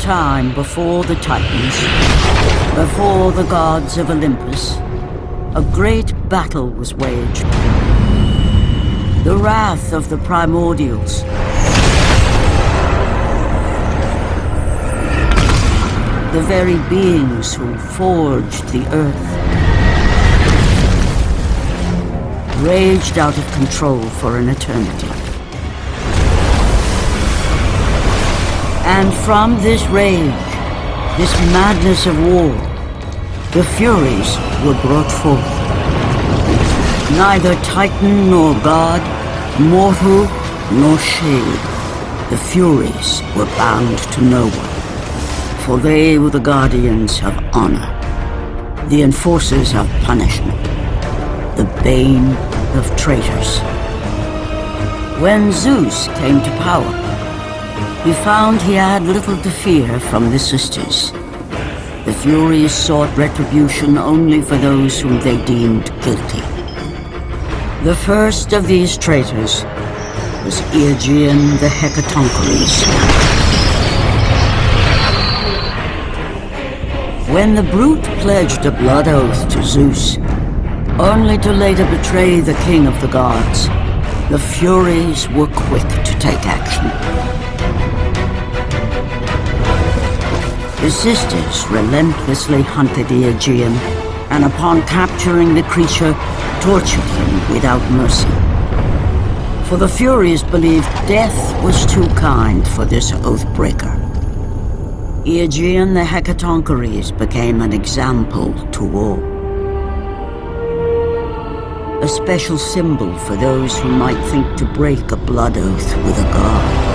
time before the Titans, before the gods of Olympus, a great battle was waged. The wrath of the primordials. The very beings who forged the earth. Raged out of control for an eternity. And from this rage, this madness of war, the Furies were brought forth. Neither Titan nor God, mortal nor shade, the Furies were bound to no one, for they were the guardians of honor, the enforcers of punishment, the bane of traitors. When Zeus came to power, he found he had little to fear from the sisters. The Furies sought retribution only for those whom they deemed guilty. The first of these traitors was Aegean the Hecatoncheires. When the brute pledged a blood oath to Zeus, only to later betray the king of the gods, the Furies were quick to take action. The sisters relentlessly hunted Aegean, and upon capturing the creature, tortured him without mercy. For the Furies believed death was too kind for this oath-breaker. Aegean the Hecatoncheires became an example to all. A special symbol for those who might think to break a blood oath with a god.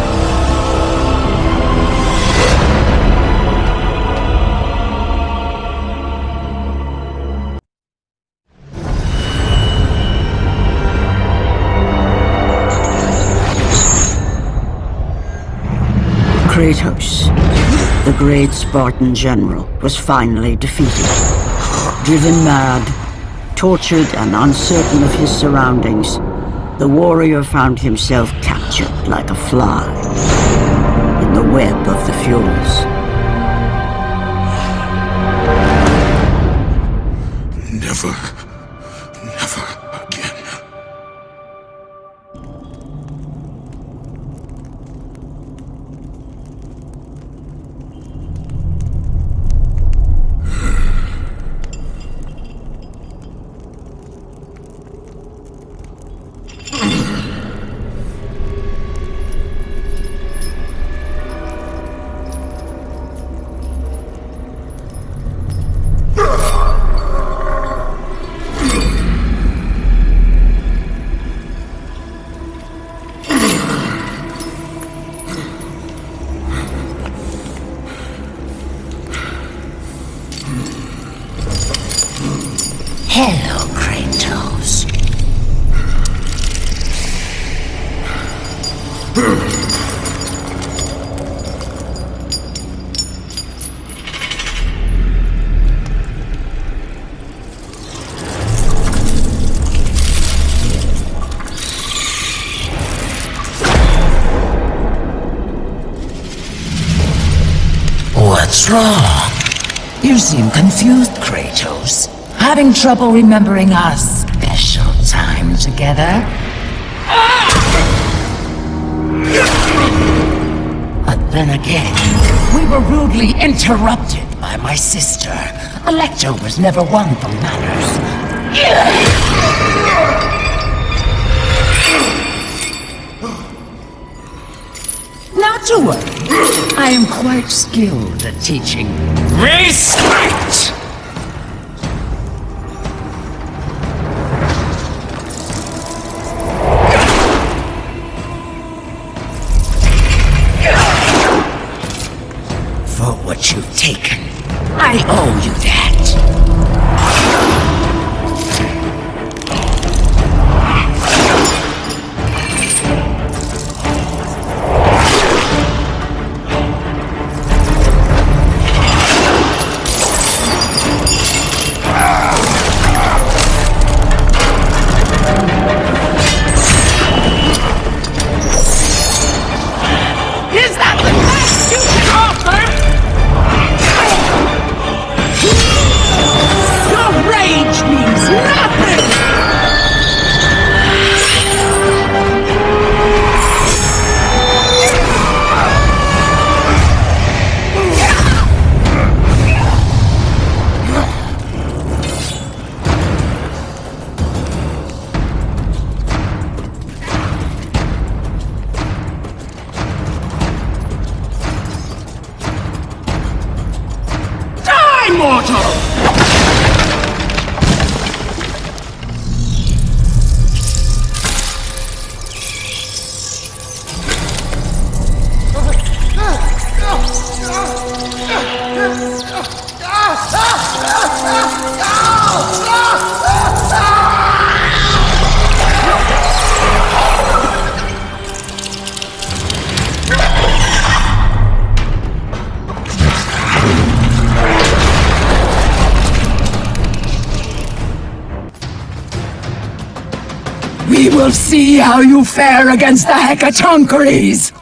Kratos, the great Spartan general, was finally defeated. Driven mad, tortured and uncertain of his surroundings, the warrior found himself captured like a fly in the web of the Furies. Never again. Hello, Kratos. What's wrong? You seem confused, Kratos. Having trouble remembering our special time together? But then again, we were rudely interrupted by my sister. Electra was never one for manners. Not to worry. I am quite skilled at teaching respect! For what you've taken, I owe you that. Is that the best you can offer? We will see how you fare against the Hecatoncheires!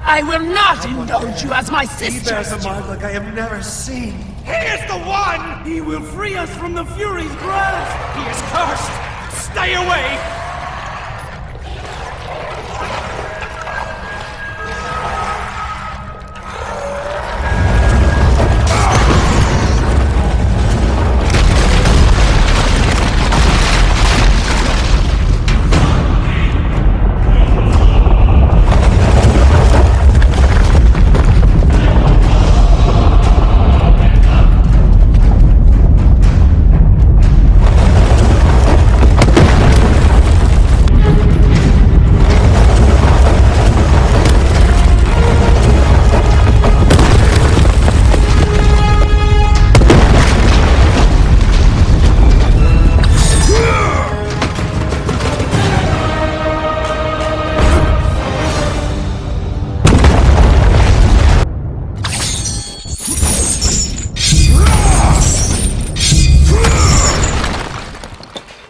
I will not indulge you as my sister. He bears a mark like I have never seen. He is the one! He will free us from the Fury's grasp! He is cursed! Stay away!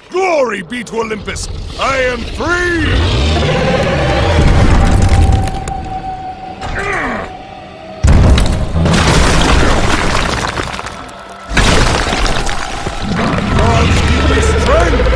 Glory be to Olympus! I am free! Gods give me strength!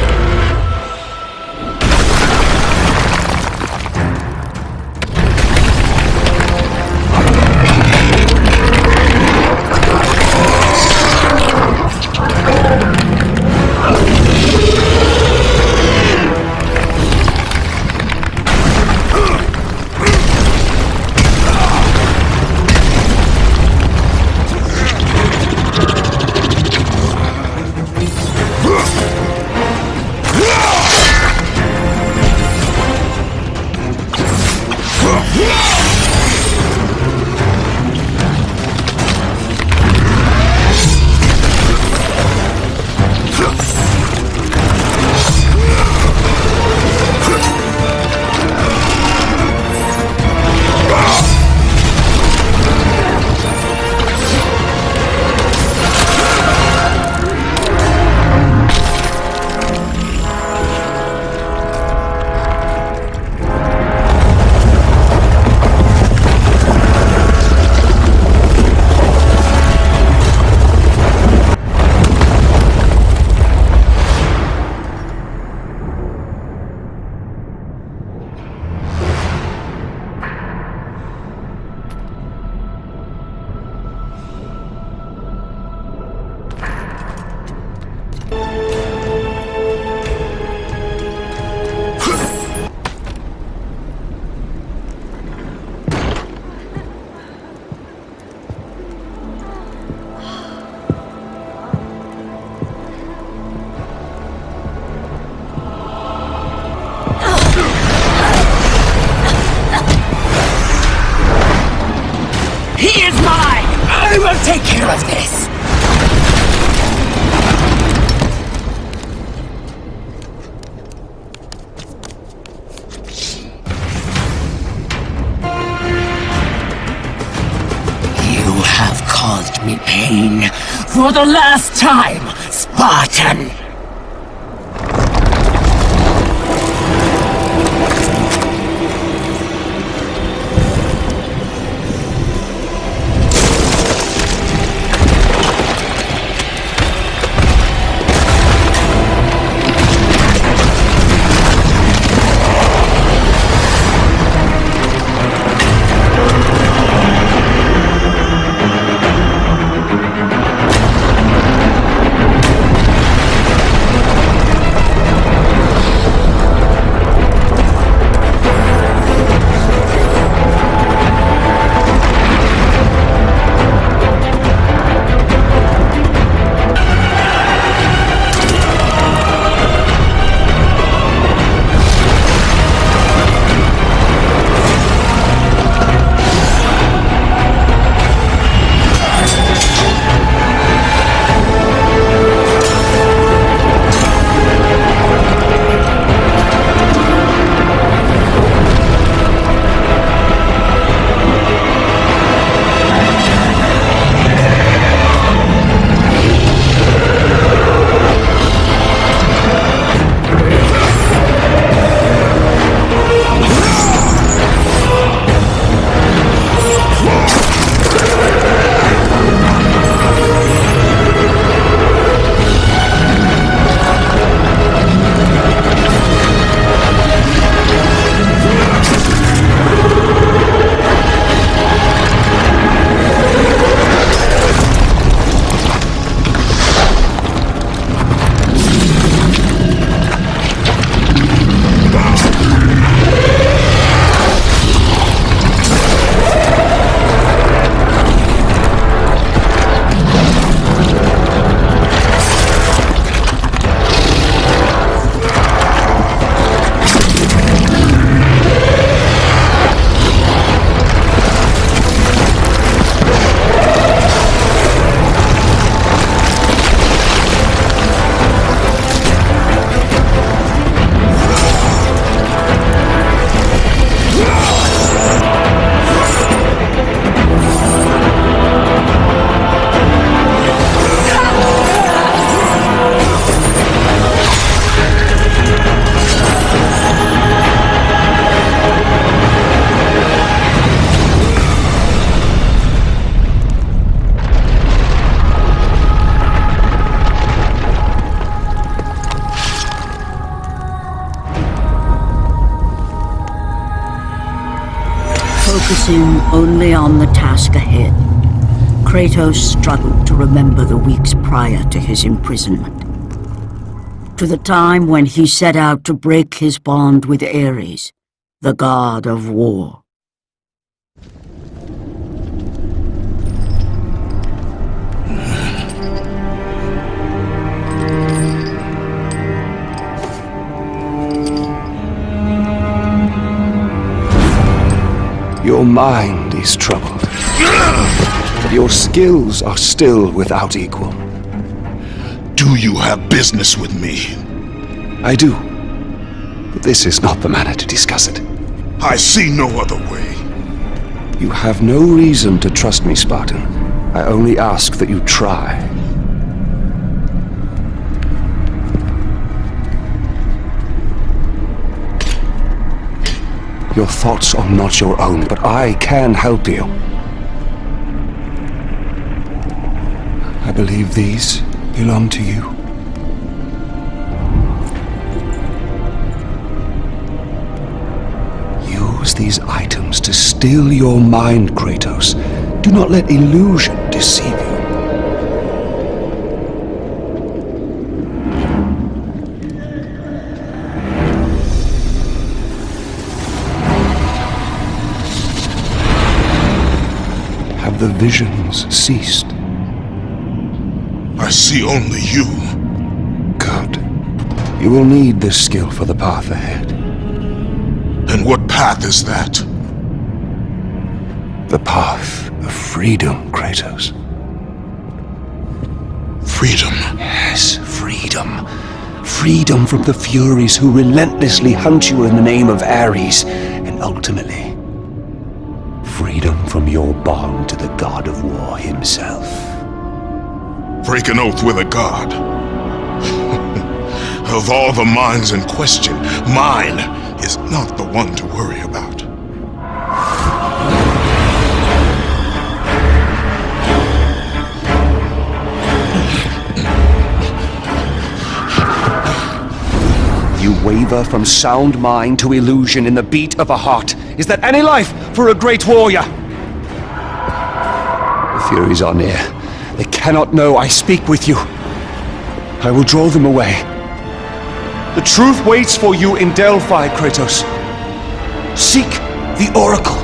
for the last time, Spartan! Focusing only on the task ahead, Kratos struggled to remember the weeks prior to his imprisonment. To the time when he set out to break his bond with Ares, the God of War. Your mind is troubled, but your skills are still without equal. Do you have business with me? I do, but this is not the manner to discuss it. I see no other way. You have no reason to trust me, Spartan. I only ask that you try. Your thoughts are not your own, but I can help you. I believe these belong to you. Use these items to still your mind, Kratos. Do not let illusion deceive you. The visions ceased. I see only you. Good. You will need this skill for the path ahead. And what path is that? The path of freedom, Kratos. Freedom? Yes, freedom. Freedom from the Furies who relentlessly hunt you in the name of Ares, and ultimately, freedom from your bond to the God of War himself. Break an oath with a god. Of all the minds in question, mine is not the one to worry about. You waver from sound mind to illusion in the beat of a heart. Is that any life for a great warrior? The Furies are near. They cannot know I speak with you. I will draw them away. The truth waits for you in Delphi, Kratos. Seek the Oracle.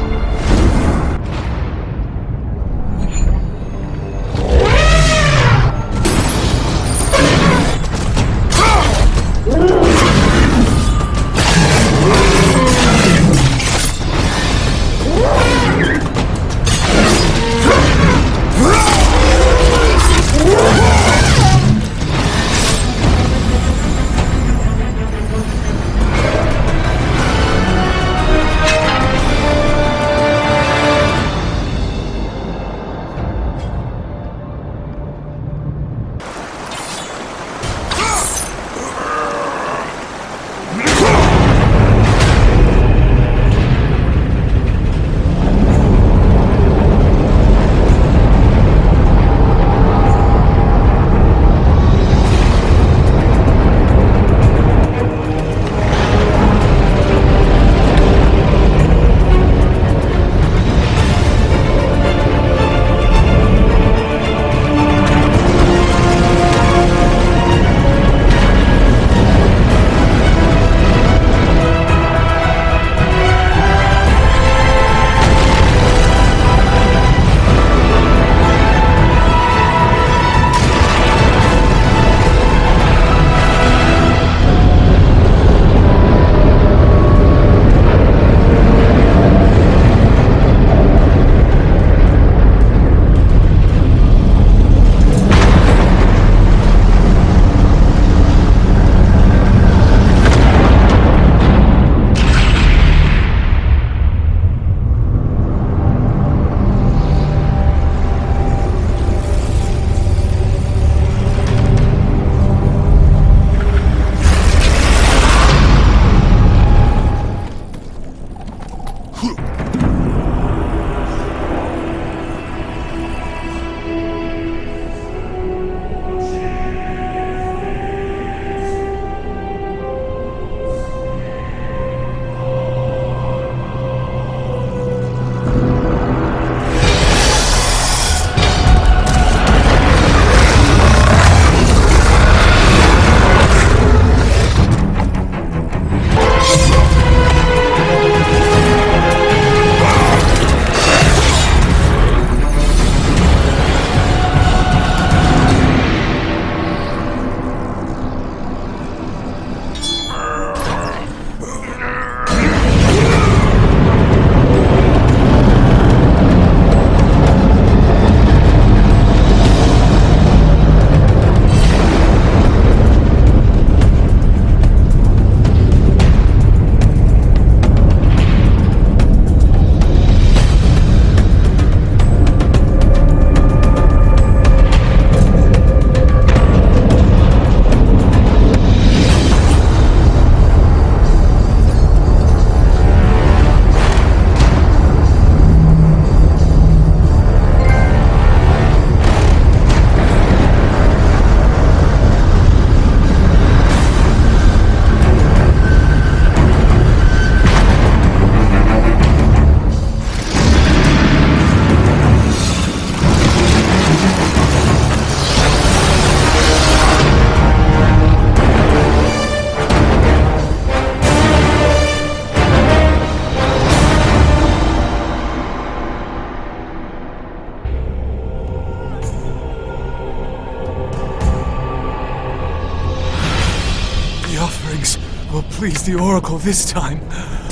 will please the Oracle this time.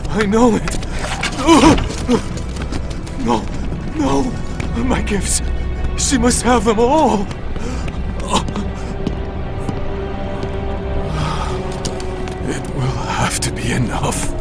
I know it. No, no, my gifts. She must have them all. It will have to be enough.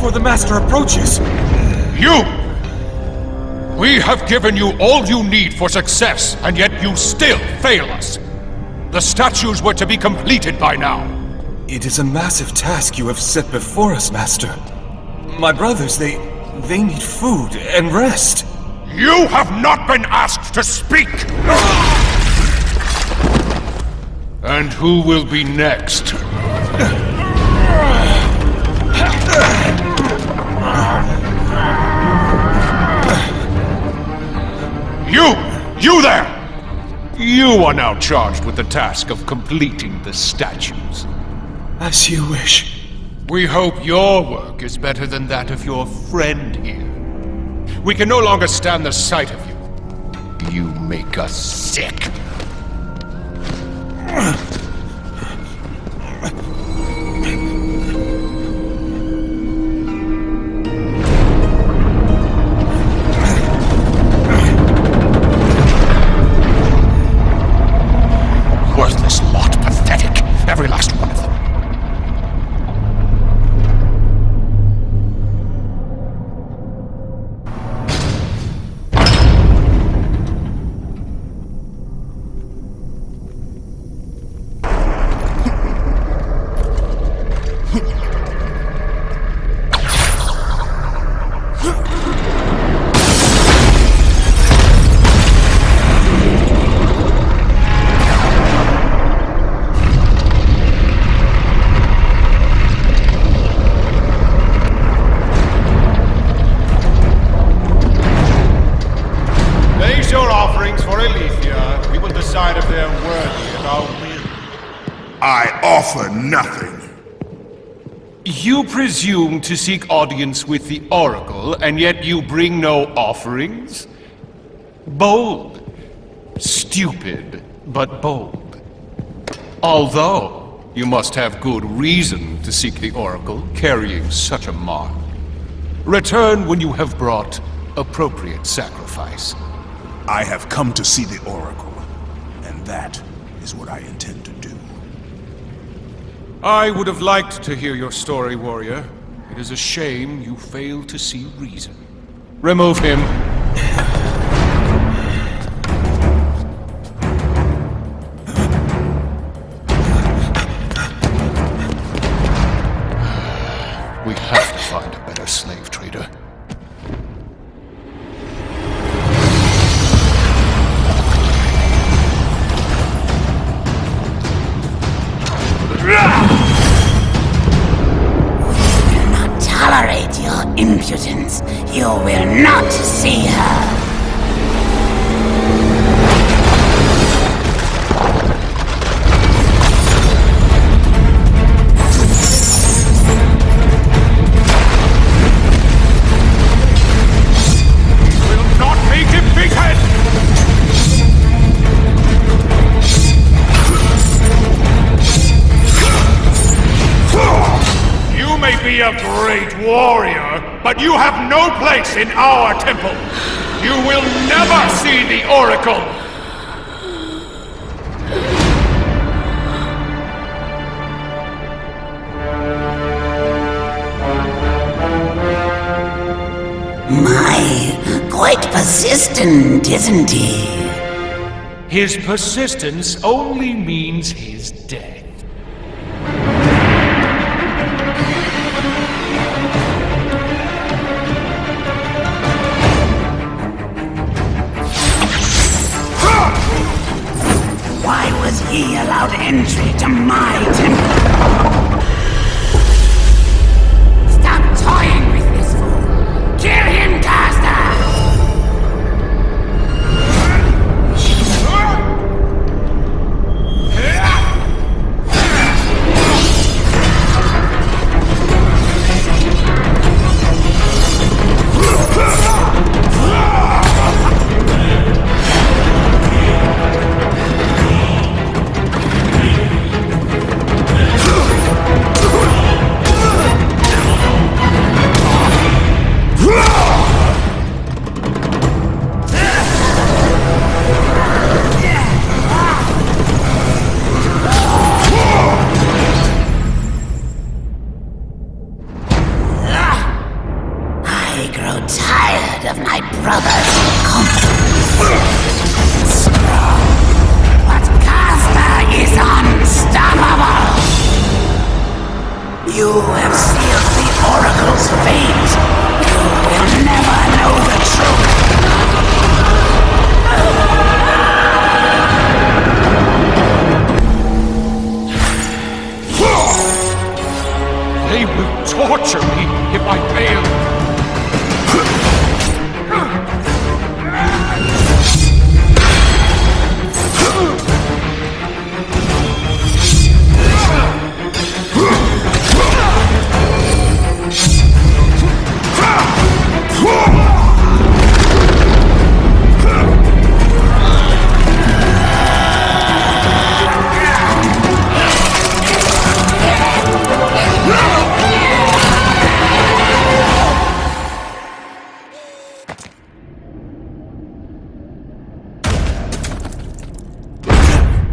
before the Master approaches. You! We have given you all you need for success, and yet you still fail us. The statues were to be completed by now. It is a massive task you have set before us, Master. My brothers, they need food and rest. You have not been asked to speak! And who will be next? You there! You are now charged with the task of completing the statues. As you wish. We hope your work is better than that of your friend here. We can no longer stand the sight of you. You make us sick. Worthless lot, pathetic. Every last one of them. I offer nothing. You presume to seek audience with the Oracle, and yet you bring no offerings? Bold. Stupid, but bold. Although, you must have good reason to seek the Oracle, carrying such a mark. Return when you have brought appropriate sacrifice. I have come to see the Oracle, and that is what I intend to do. I would have liked to hear your story, warrior. It is a shame you fail to see reason. Remove him. We have to find a better slave trader. Tolerate your impudence. You will not see her. Will not make him big head! You may be a great warrior, but you have no place in our temple. You will never see the Oracle. My, quite persistent, isn't he? His persistence only means his death. Why was he allowed entry to my temple? Stop toying with this fool! Kill him, Caster! I grow tired of my brother's confidence. Strong, but Casper is unstoppable! You have sealed the Oracle's fate. You will never know the truth. They will torture me if I fail.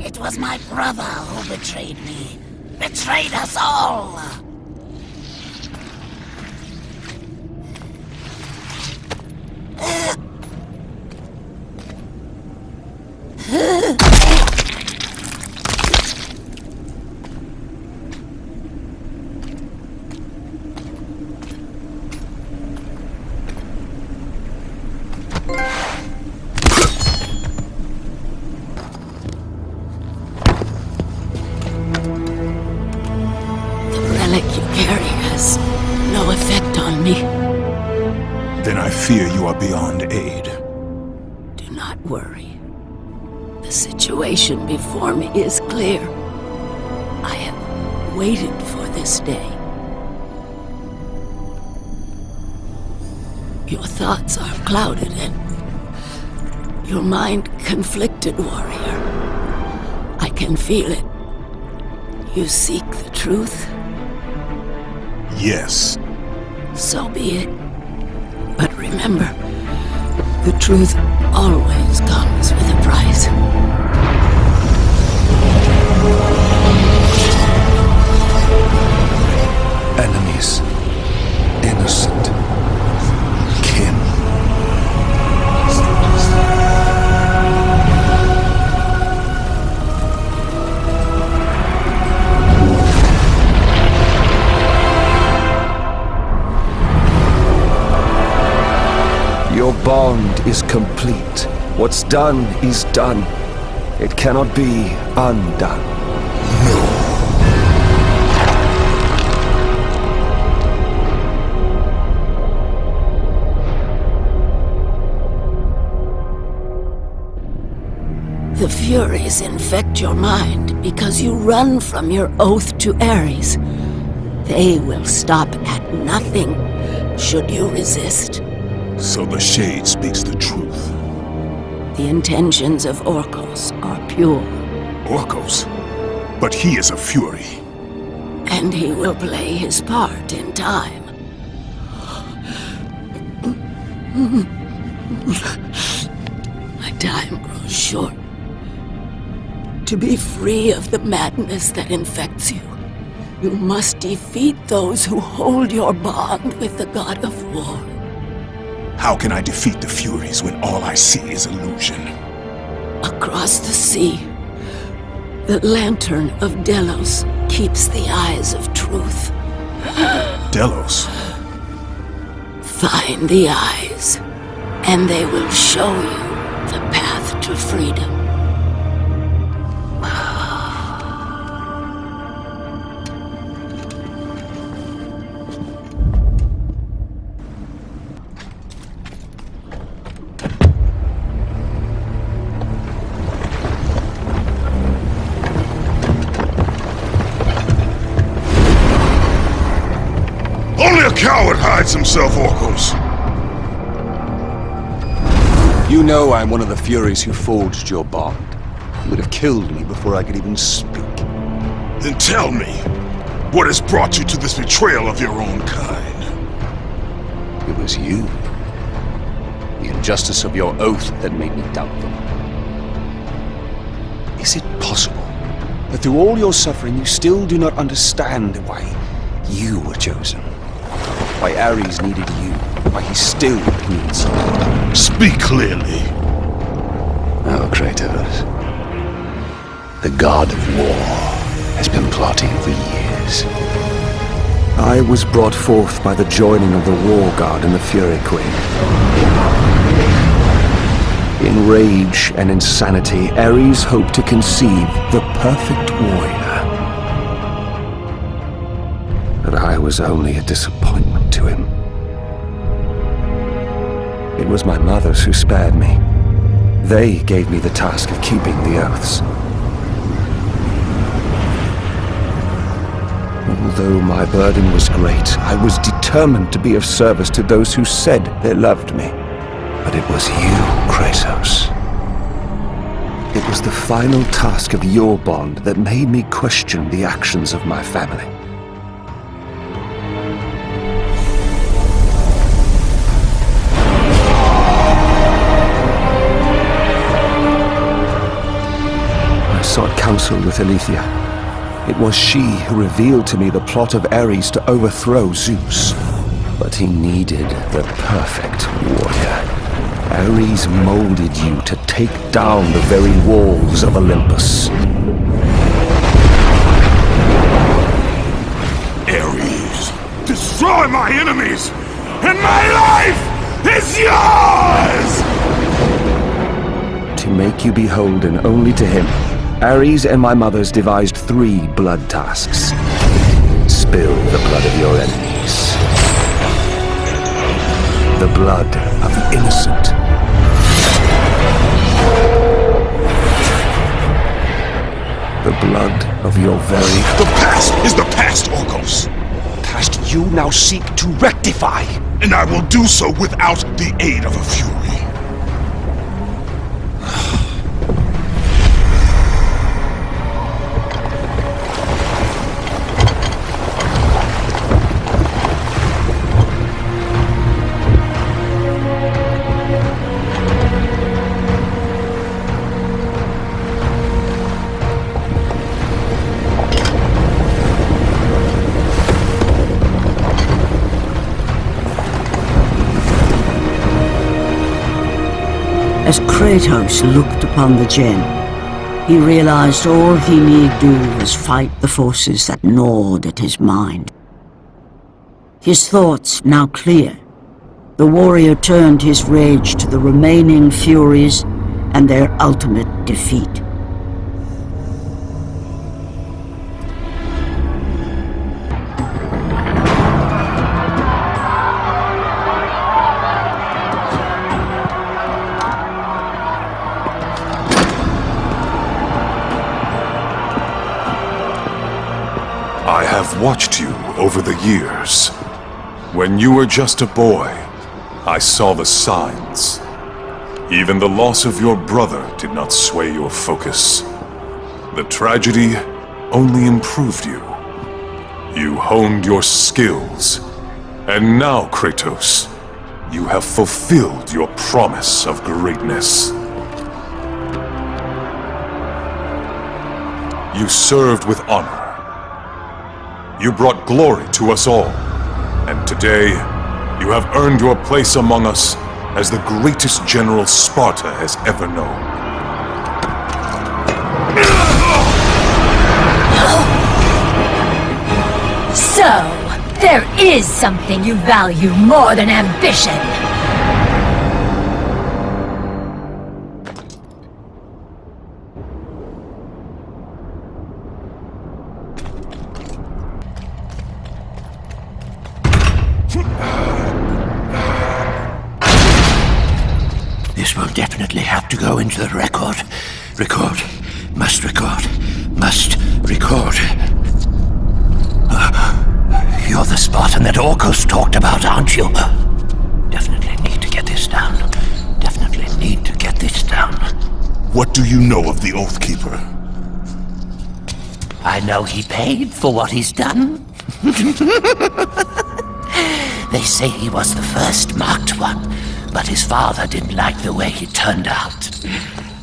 It was my brother who betrayed me. Betrayed us all! No effect on me. Then I fear you are beyond aid. Do not worry. The situation before me is clear. I have waited for this day. Your thoughts are clouded and your mind conflicted, warrior. I can feel it. You seek the truth? Yes. So be it. But remember, the truth always comes with a price. Enemies. Innocent. Kin. Your bond is complete. What's done is done. It cannot be undone. The Furies infect your mind because you run from your oath to Ares. They will stop at nothing should you resist. So the Shade speaks the truth. The intentions of Orcos are pure. Orcos? But he is a Fury. And he will play his part in time. My time grows short. To be free of the madness that infects you, you must defeat those who hold your bond with the God of War. How can I defeat the Furies when all I see is illusion? Across the sea, the lantern of Delos keeps the eyes of truth. Delos? Find the eyes, and they will show you the path to freedom. Only a coward hides himself, Orcos. You know I'm one of the Furies who forged your bond. You would have killed me before I could even speak. Then tell me, what has brought you to this betrayal of your own kind? It was you. The injustice of your oath that made me doubt them. Is it possible that through all your suffering you still do not understand why you were chosen? Why Ares needed you? why he still needs you. Speak clearly. Oh, Kratos. The God of War has been plotting for years. I was brought forth by the joining of the War God and the Fury Queen. In rage and insanity, Ares hoped to conceive the perfect warrior. But I was only a disappointment to him. It was my mothers who spared me. They gave me the task of keeping the oaths. Although my burden was great, I was determined to be of service to those who said they loved me. But it was you, Kratos. It was the final task of your bond that made me question the actions of my family. I sought counsel with Aletheia. It was she who revealed to me the plot of Ares to overthrow Zeus. But he needed the perfect warrior. Ares molded you to take down the very walls of Olympus. Ares, destroy my enemies, and my life is yours! To make you beholden only to him, Ares and my mothers devised 3 blood tasks. Spill the blood of your enemies. The blood of the innocent. The blood of your very... The past is the past, Orcos! past you now seek to rectify. And I will do so without the aid of a Fury. As Kratos looked upon the gem, he realized all he need do was fight the forces that gnawed at his mind. His thoughts now clear, the warrior turned his rage to the remaining Furies and their ultimate defeat. I have watched you over the years. When you were just a boy, I saw the signs. Even the loss of your brother did not sway your focus. The tragedy only improved you. You honed your skills. And now, Kratos, you have fulfilled your promise of greatness. You served with honor. You brought glory to us all, and today, you have earned your place among us as the greatest general Sparta has ever known. So, there is something you value more than ambition. This will definitely have to go into the record. Record. Must record. Must record. You're the Spartan that Orcos talked about, aren't you? Definitely need to get this down. Definitely need to get this down. What do you know of the Oathkeeper? I know he paid for what he's done. They say he was the first marked one, but his father didn't like the way he turned out.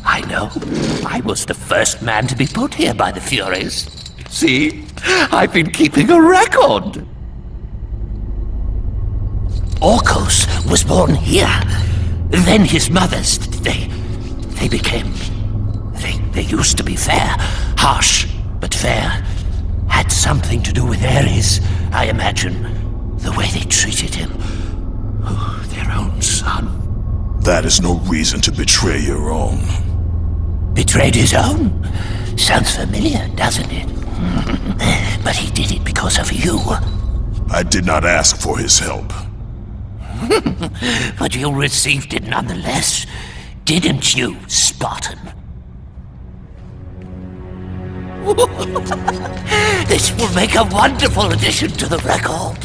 I know. I was the first man to be put here by the Furies. See? I've been keeping a record. Orcos was born here. Then his mothers, they became... They used to be fair. Harsh, but fair. Had something to do with Ares, I imagine. The way they treated him. Oh, their own son. That is no reason to betray your own. Betrayed his own? Sounds familiar, doesn't it? But he did it because of you. I did not ask for his help. But you received it nonetheless, didn't you, Spartan? This will make a wonderful addition to the record.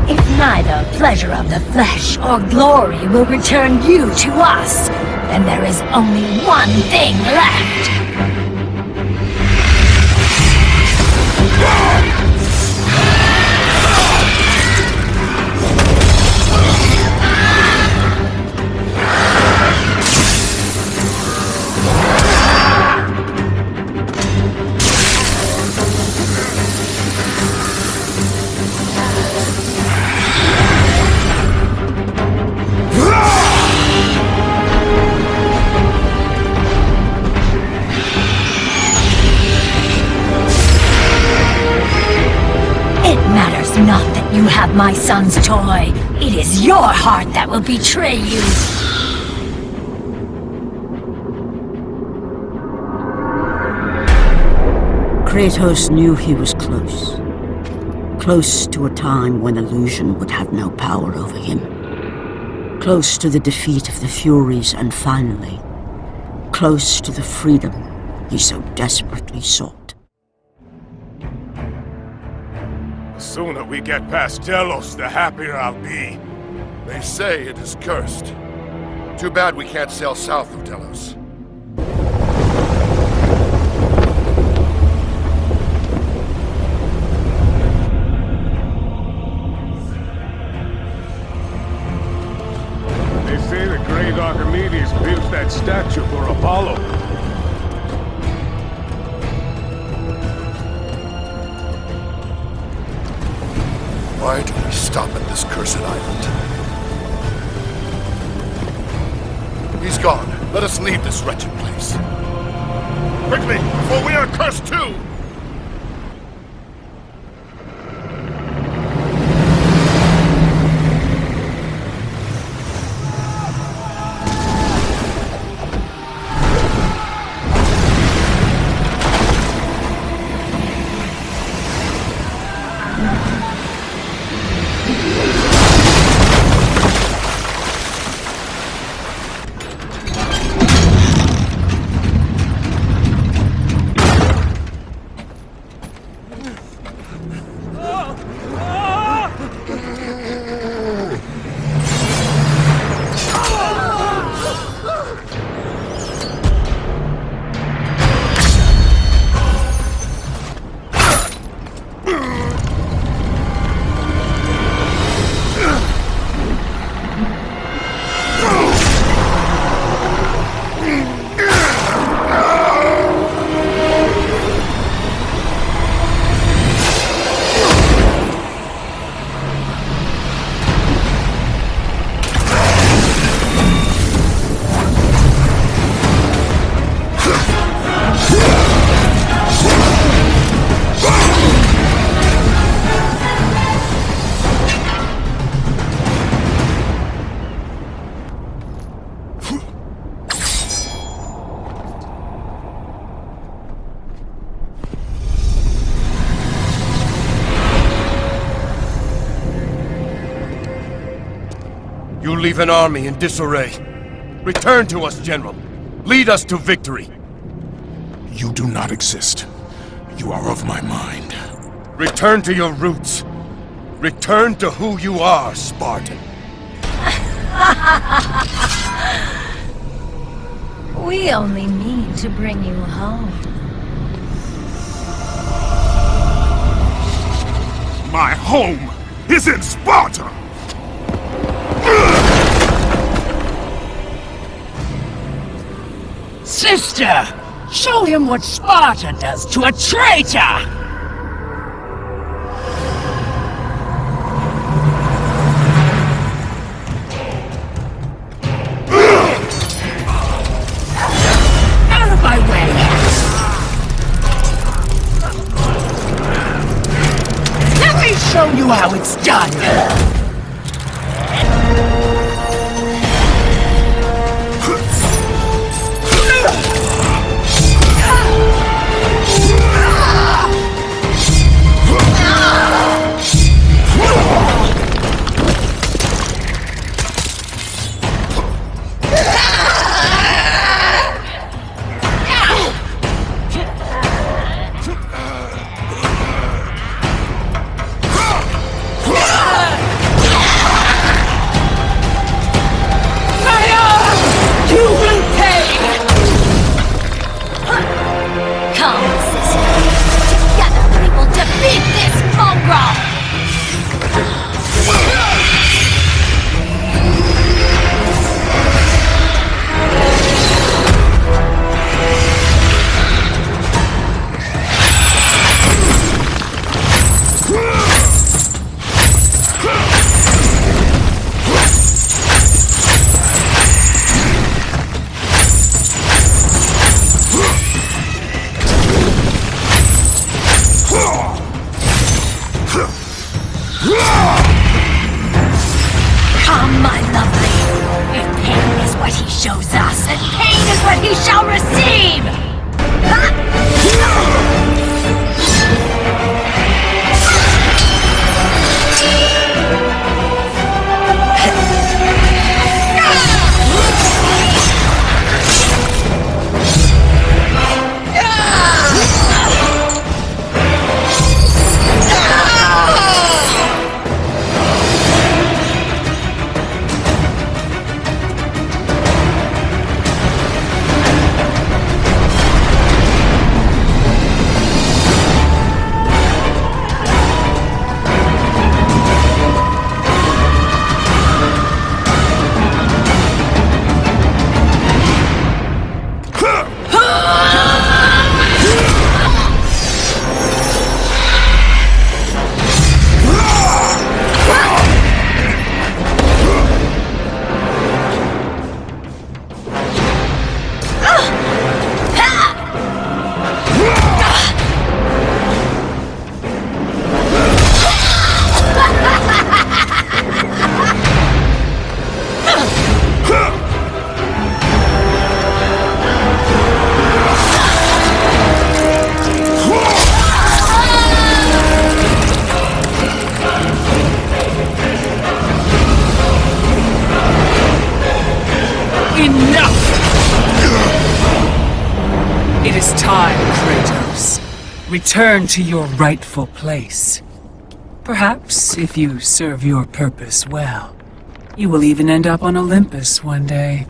If neither pleasure of the flesh or glory will return you to us, then there is only one thing left. Not that you have my son's toy. It is your heart that will betray you. Kratos knew he was close. Close to a time when illusion would have no power over him. Close to the defeat of the Furies, and finally, close to the freedom he so desperately sought. The sooner we get past Delos, the happier I'll be. They say it is cursed. Too bad we can't sail south of Delos. They say the great Archimedes built that statue for Apollo. Why do we stop at this cursed island? He's gone. Let us leave this wretched place. Quickly, before we are cursed too! You leave an army in disarray. Return to us, General. Lead us to victory. You do not exist. You are of my mind. Return to your roots. Return to who you are, Spartan. We only mean to bring you home. My home is in Sparta! Sister! Show him what Sparta does to a traitor! show you how it's done! Come, my lovely. If pain is what he shows us, then pain is what he shall receive! It is time, Kratos. Return to your rightful place. Perhaps, if you serve your purpose well, you will even end up on Olympus one day.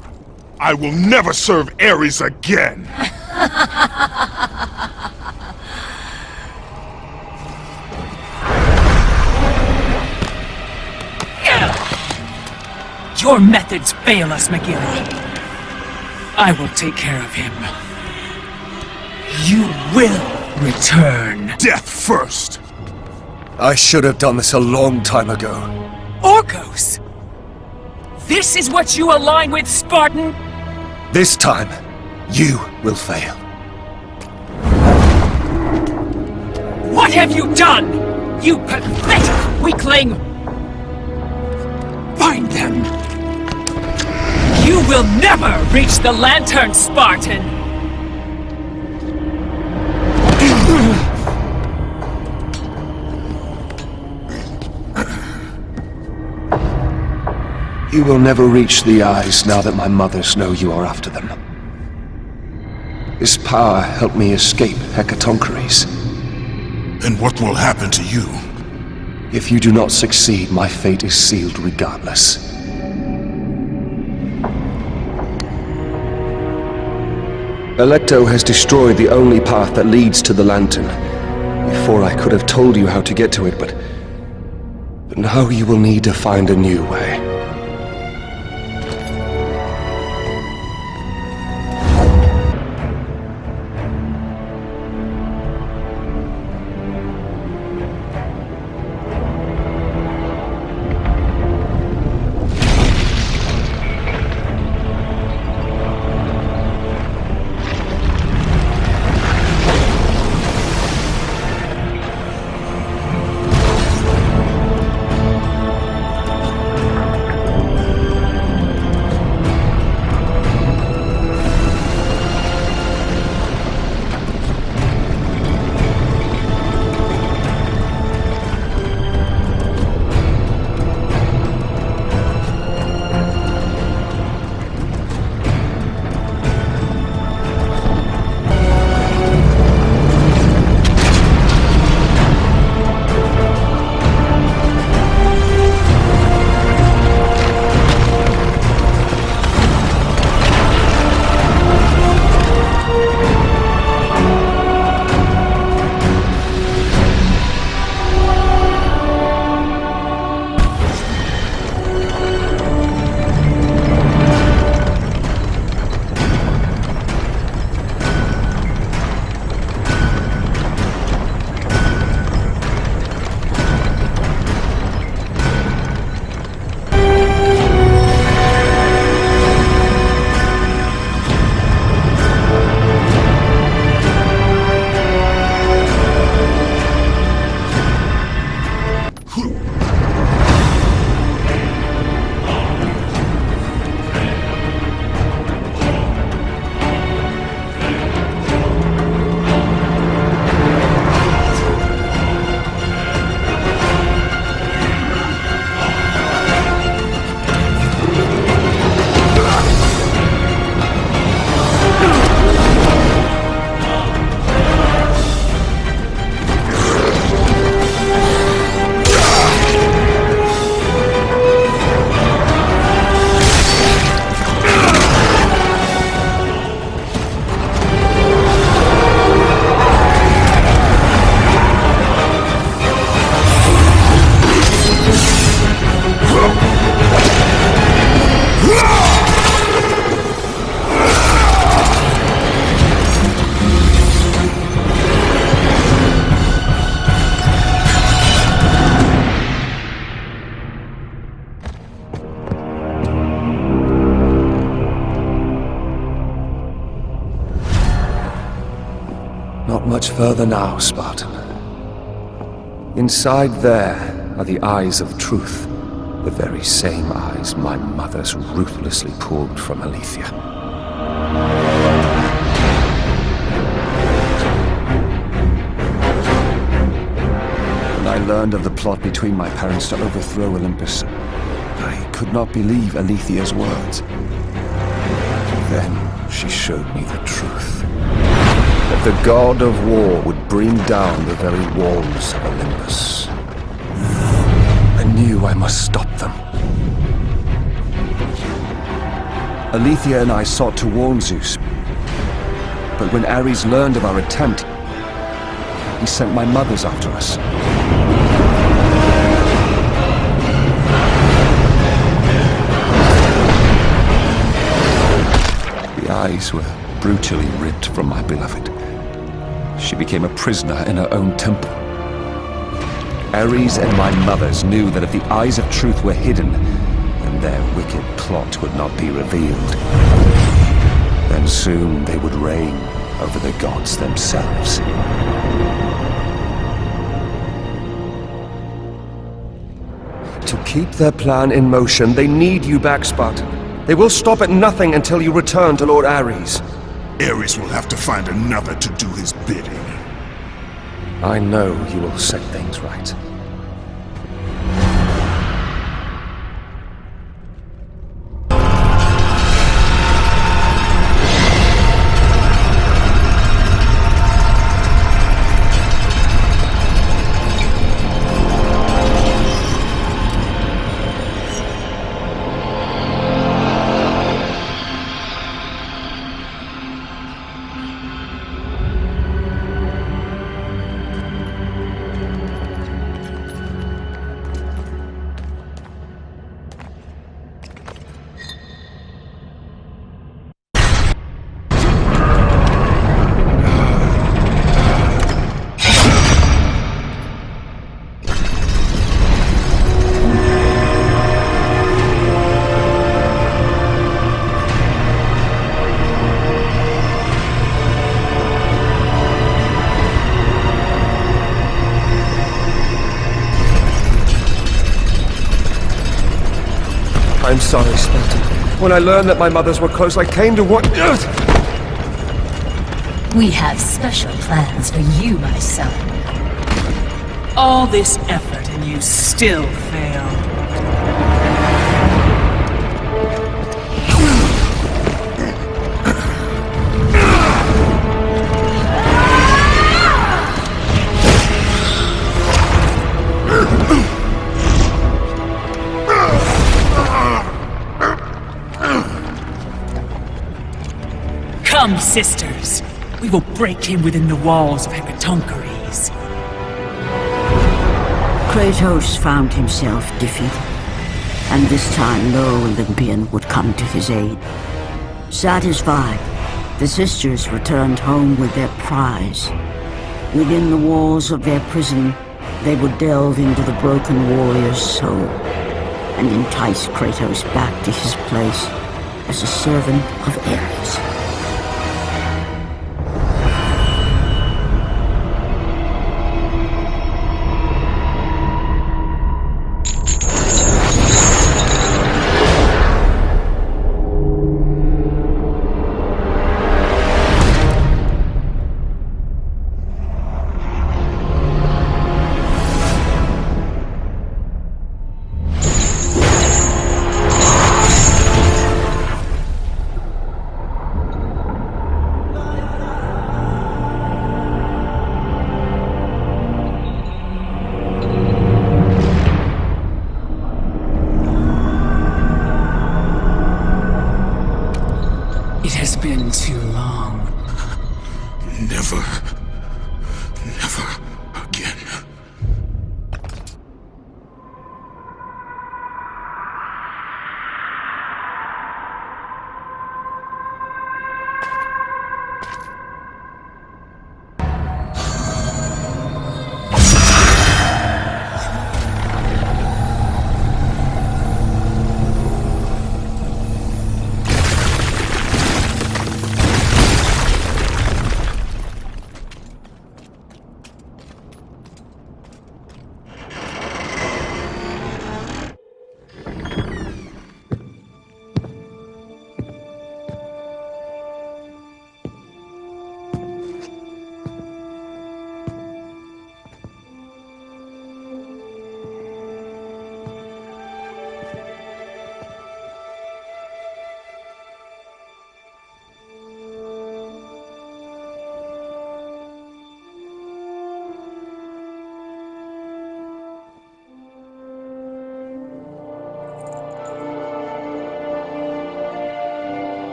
I will never serve Ares again! Your methods fail us, Mezaiah. I will take care of him. You will return. Death first! I should have done this a long time ago. Orcos! This is what you align with, Spartan? This time, you will fail. What have you done? You pathetic weakling! Find them! You will never reach the Lantern, Spartan! You will never reach the eyes now that my mothers know you are after them. This power helped me escape Hecatoncheires. And what will happen to you? If you do not succeed, my fate is sealed regardless. Alecto has destroyed the only path that leads to the Lantern. Before I could have told you how to get to it, but now you will need to find a new way. much further now, Spartan. Inside there are the eyes of truth, the very same eyes my mother's ruthlessly pulled from Aletheia. When I learned of the plot between my parents to overthrow Olympus, I could not believe Aletheia's words. Then she showed me the truth. That the God of War would bring down the very walls of Olympus. I knew I must stop them. Aletheia and I sought to warn Zeus. But when Ares learned of our attempt, he sent my mothers after us. The eyes were brutally ripped from my beloved. She became a prisoner in her own temple. Ares and my mothers knew that if the eyes of truth were hidden, then their wicked plot would not be revealed. Then soon they would reign over the gods themselves. To keep their plan in motion, they need you back, Spartan. They will stop at nothing until you return to Lord Ares. Ares will have to find another to do his bidding. I know you will set things right. I'm sorry, Spartan. When I learned that my mothers were close, I came to what... We have special plans for you, my son. All this effort and you still fail. Come, sisters. We will break him within the walls of Hecatoncheires. Kratos found himself defeated, and this time no Olympian would come to his aid. Satisfied, the sisters returned home with their prize. Within the walls of their prison, they would delve into the broken warrior's soul and entice Kratos back to his place as a servant of Ares.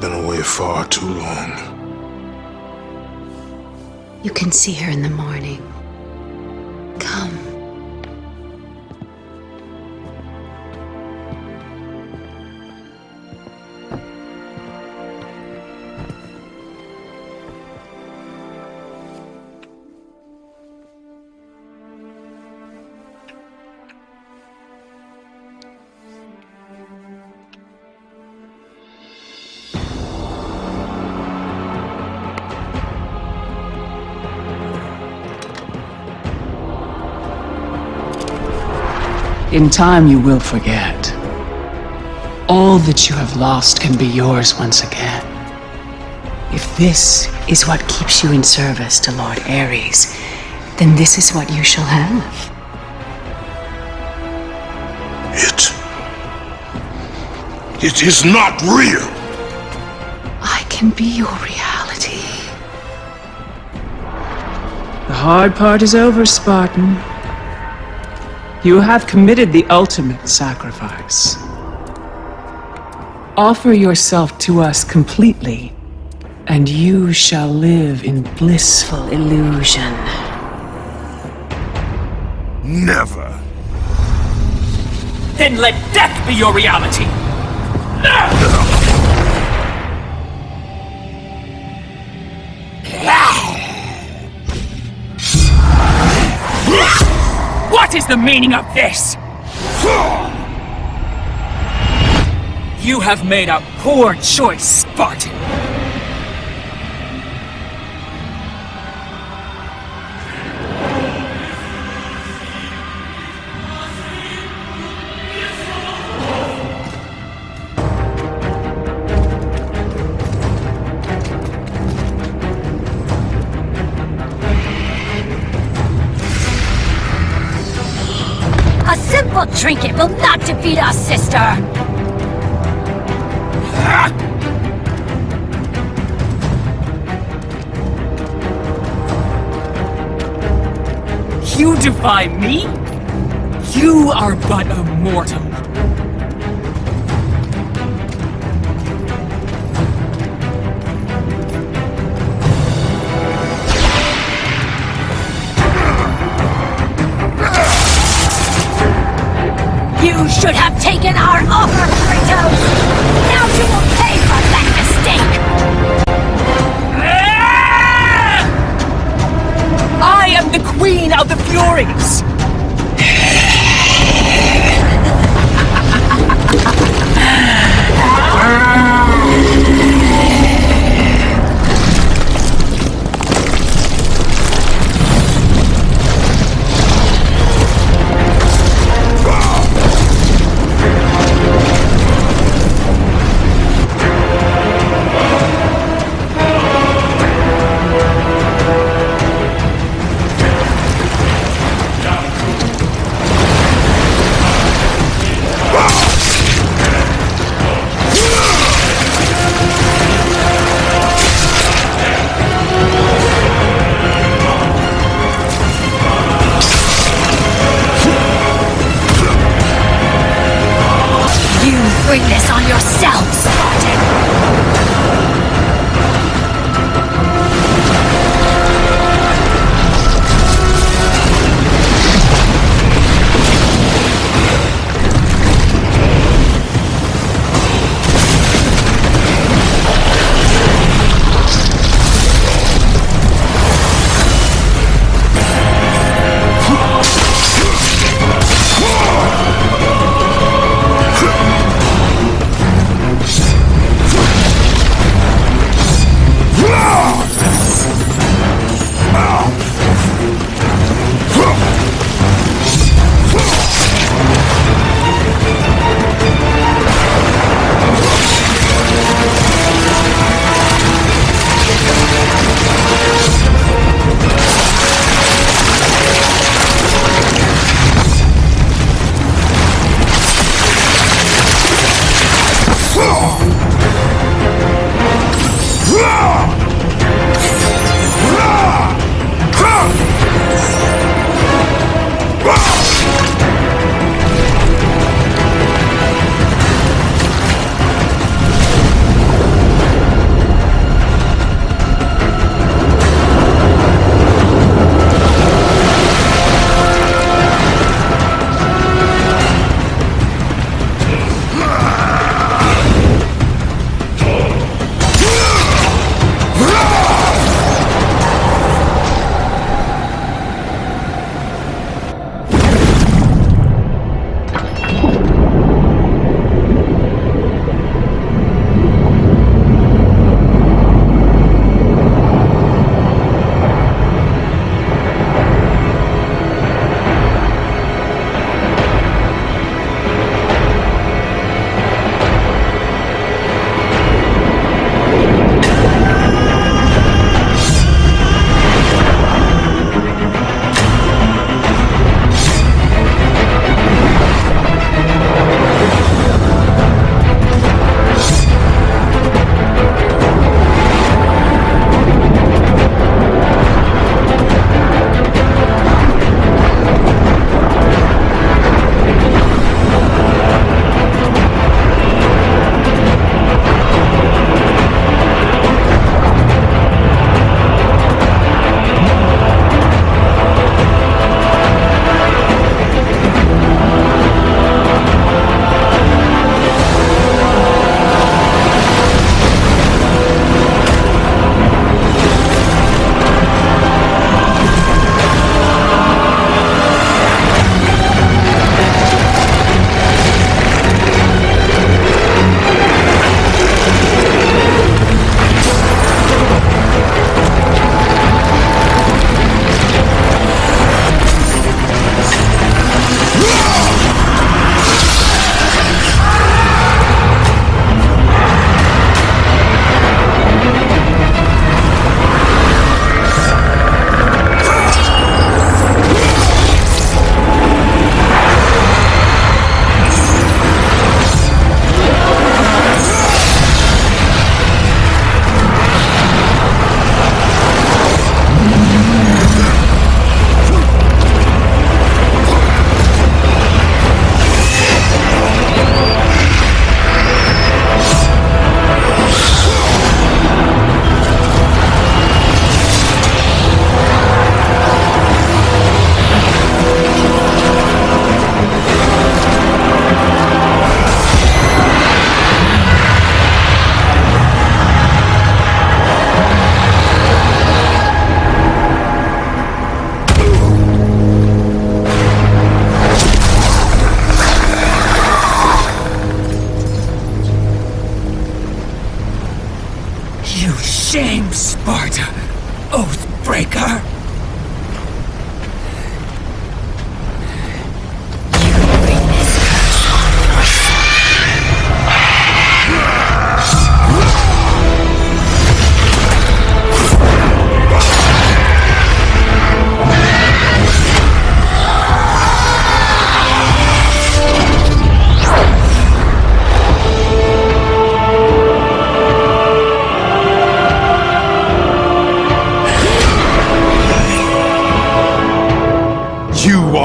been away far too long. You can see her in the morning. Come. In time, you will forget. All that you have lost can be yours once again. If this is what keeps you in service to Lord Ares, then this is what you shall have. It is not real! I can be your reality. The hard part is over, Spartan. You have committed the ultimate sacrifice. Offer yourself to us completely, and you shall live in blissful illusion. Never. Then let death be your reality! What is the meaning of this? You have made a poor choice, Spartan. A simple trinket will not defeat us, sister! You defy me? You are but a mortal. You should have taken our offer, Kratos! Now you will pay for that mistake! I am the Queen of the Furies!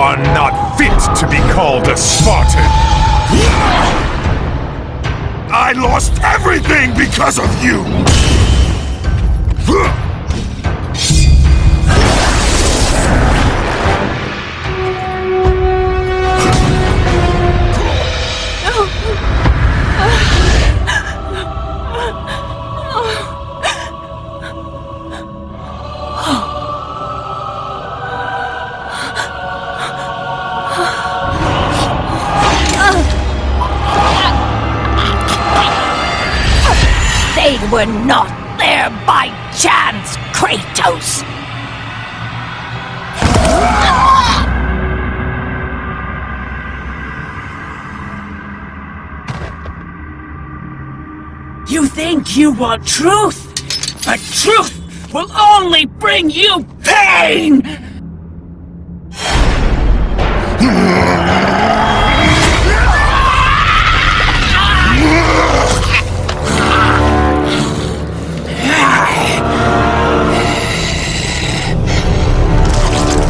are not fit to be called a Spartan! I lost everything because of you! They were not there by chance, Kratos! You think you want truth, but truth will only bring you pain!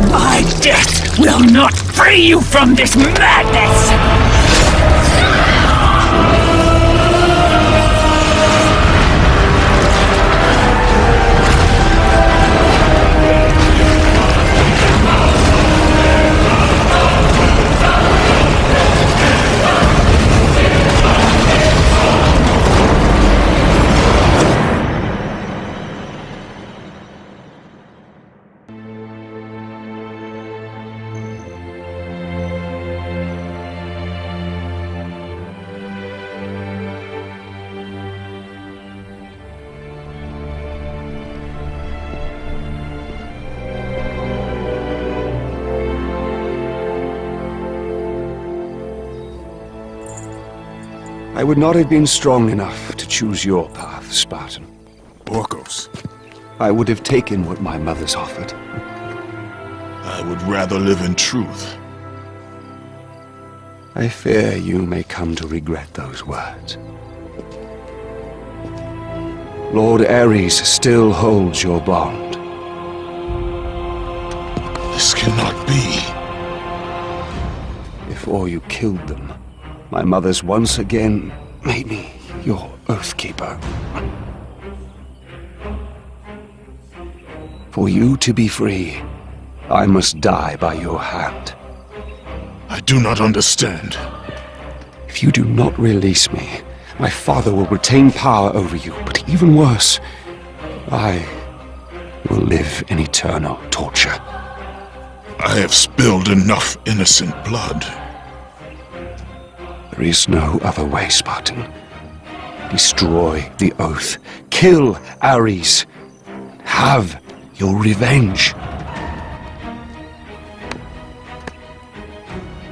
My death will not free you from this madness! I would not have been strong enough to choose your path, Spartan. Orcos. I would have taken what my mother's offered. I would rather live in truth. I fear you may come to regret those words. Lord Ares still holds your bond. This cannot be. Before you killed them, my mother's once again made me your Oathkeeper. For you to be free, I must die by your hand. I do not understand. If you do not release me, my father will retain power over you, but even worse, I will live in eternal torture. I have spilled enough innocent blood. There is no other way, Spartan. Destroy the Oath. Kill Ares. Have your revenge.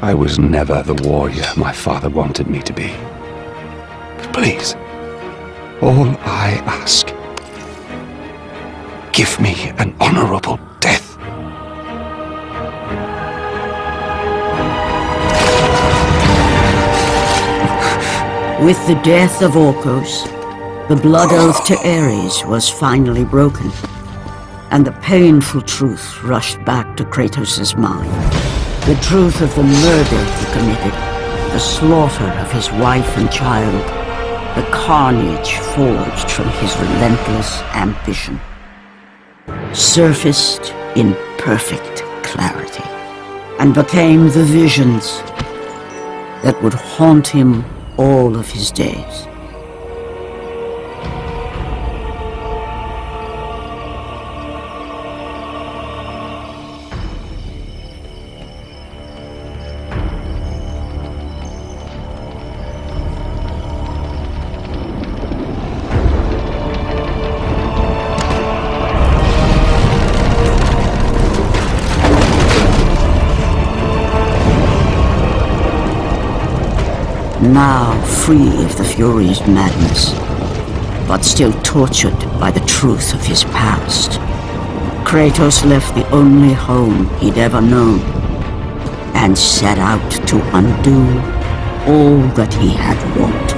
I was never the warrior my father wanted me to be. But please, all I ask, give me an honorable death. With the death of Orcos, the blood oath to Ares was finally broken, and the painful truth rushed back to Kratos' mind. The truth of the murder he committed, the slaughter of his wife and child, the carnage forged from his relentless ambition, surfaced in perfect clarity, and became the visions that would haunt him all of his days. Now free of the Fury's madness, but still tortured by the truth of his past, Kratos left the only home he'd ever known and set out to undo all that he had wrought.